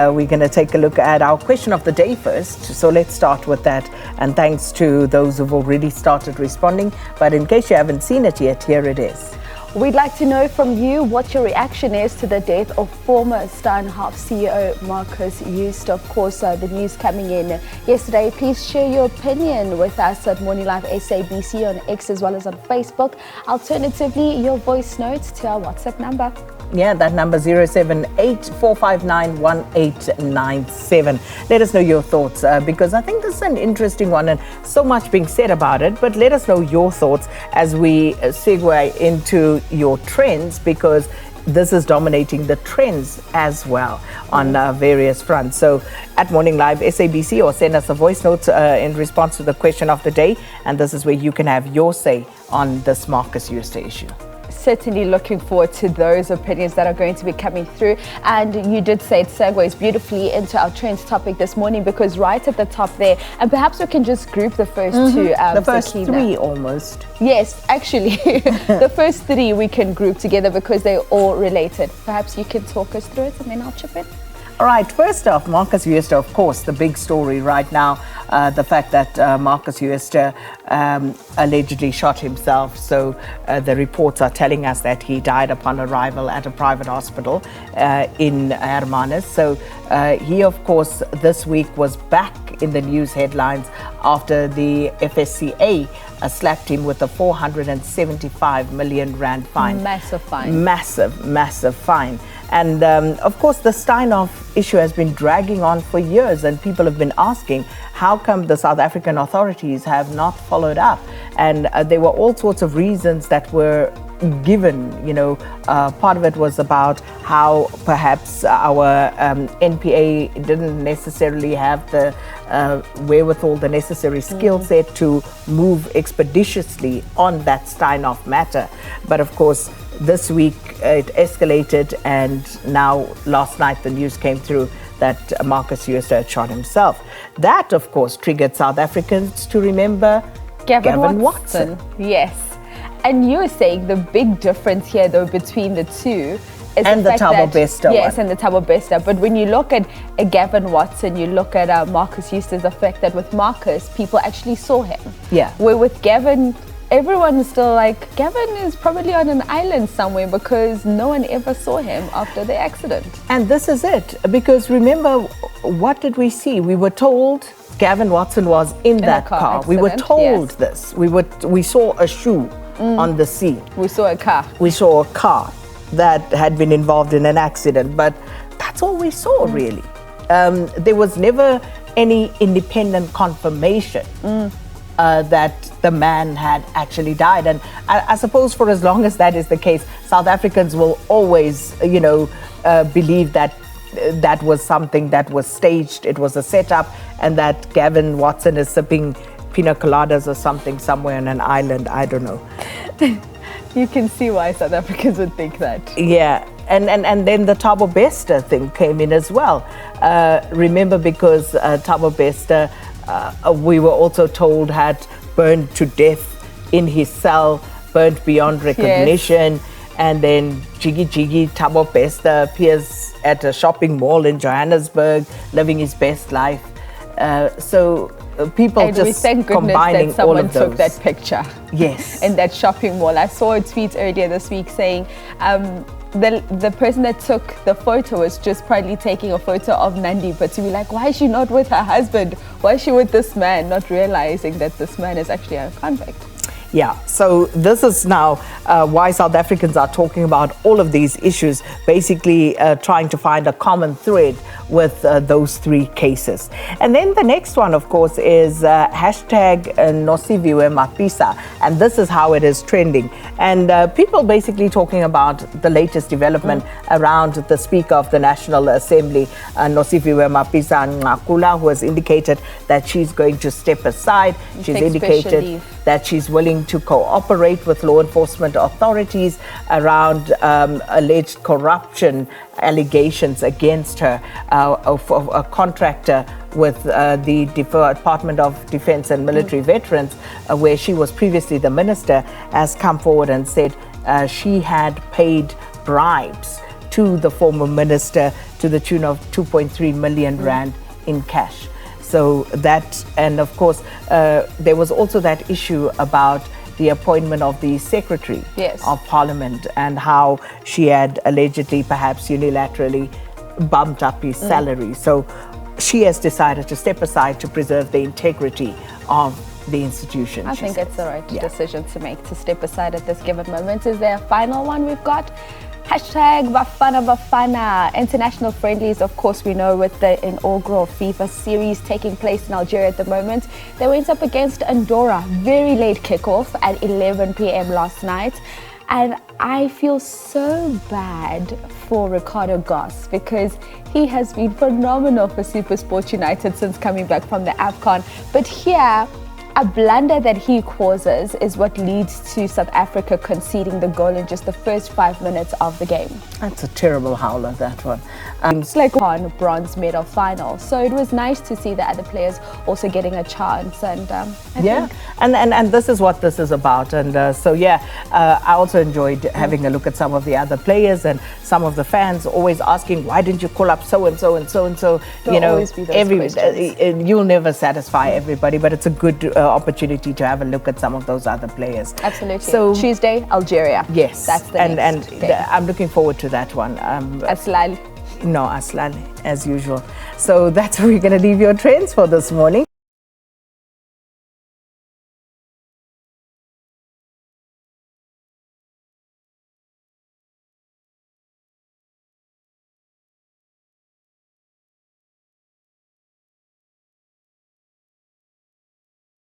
We're going to take a look at our question of the day first. So let's start with that. And thanks to those who've already started responding. But in case you haven't seen it yet, here it is. We'd like to know from you what your reaction is to the death of former Steinhoff CEO Marcus Jooste. Of course, the news coming in yesterday. Please share your opinion with us at Morning Live SABC on X as well as on Facebook. Alternatively, your voice notes to our WhatsApp number. Yeah, that number 078-459-1897. Let us know your thoughts because I think this is an interesting one and so much being said about it. But let us know your thoughts as we segue into your trends, because this is dominating the trends as well on various fronts. So at Morning Live SABC, or send us a voice note in response to the question of the day. And this is where you can have your say on this Marcus Jooste issue. Certainly looking forward to those opinions that are going to be coming through. And you did say it segues beautifully into our trends topic this morning, because right at the top there, and perhaps we can just group the first two. The first three almost. Yes, actually, the first three we can group together because they're all related. Perhaps you can talk us through it and then I'll chip in. All right, first off, Marcus Jooste, of course, the big story right now, the fact that Marcus Jooste allegedly shot himself. So the reports are telling us that he died upon arrival at a private hospital in Hermanus. So he, of course, this week was back in the news headlines after the FSCA slapped him with a 475 million rand fine. Massive fine. Massive fine. And of course, the Steinhoff issue has been dragging on for years, and people have been asking, how come the South African authorities have not followed up? And there were all sorts of reasons that were given. You know, part of it was about how perhaps our NPA didn't necessarily have the wherewithal, the necessary skill set to move expeditiously on that Steinhoff matter. But of course, this week it escalated, and now last night the news came through that Marcus Jooste had shot himself. That, of course, triggered South Africans to remember Gavin Watson. Yes. And you were saying the big difference here, though, between the two is and the Tabo Besta. Yes, one. and the Tabo Besta. But when you look at Gavin Watson, you look at Marcus Jooste's the fact that with Marcus, people actually saw him. Yeah. Where with Gavin, everyone is still like, Gavin is probably on an island somewhere because no one ever saw him after the accident. And this is it. Because remember, what did we see? We were told Gavin Watson was in that car. Accident, we were told yes. this. We saw a shoe on the scene. We saw a car. We saw a car that had been involved in an accident, but that's all we saw really. There was never any independent confirmation that the man had actually died. And I suppose for as long as that is the case, South Africans will always, believe that that was something that was staged, it was a setup, and that Gavin Watson is sipping pina coladas or something somewhere on an island. I don't know. You can see why South Africans would think that. Yeah. And then the Tabo Besta thing came in as well. Remember, because Tabo Besta, we were also told, had burned to death in his cell, burnt beyond recognition. Yes. And then Jiggy Tabo Besta appears at a shopping mall in Johannesburg, living his best life. So people and just thank combining that all of those. took that picture. Yes. In that shopping mall. I saw a tweet earlier this week saying the person that took the photo was just probably taking a photo of Nandi, but to be like, why is she not with her husband? Why is she with this man? Not realizing that this man is actually a convict. Yeah, so this is now why South Africans are talking about all of these issues, basically trying to find a common thread with those three cases. And then the next one, of course, is hashtag Nosiviwe Mapisa, and this is how it is trending. And people basically talking about the latest development around the Speaker of the National Assembly, Nosiviwe Mapisa Nqakula, who has indicated that she's going to step aside. She's indicated that she's willing to cooperate with law enforcement authorities around alleged corruption allegations against her of a contractor with the Department of Defense and Military Veterans, where she was previously the minister, has come forward and said she had paid bribes to the former minister to the tune of 2.3 million rand in cash. So that, and of course, there was also that issue about the appointment of the Secretary of Parliament and how she had allegedly, perhaps unilaterally, bumped up his salary. So she has decided to step aside to preserve the integrity of the institution. I think it's the right decision to make, to step aside at this given moment. Is there a final one we've got? Hashtag Bafana Bafana. International friendlies, of course, we know with the inaugural FIFA series taking place in Algeria at the moment. They went up against Andorra. Very late kickoff at 11 p.m. last night. And I feel so bad for Ricardo Goss because he has been phenomenal for SuperSport United since coming back from the AFCON. But here, a blunder that he causes is what leads to South Africa conceding the goal in just the first 5 minutes of the game. That's a terrible howler, that one. It's like on bronze medal final. So it was nice to see the other players also getting a chance. And and this is what this is about. And I also enjoyed having a look at some of the other players and some of the fans always asking, why didn't you call up so and so and so and so? You'll never satisfy everybody, but it's a good opportunity to have a look at some of those other players. Absolutely. So Tuesday, Algeria. Yes, that's the next day. I'm looking forward to that one. Aslan. No, Aslan, as usual. So that's where we're going to leave your trends for this morning.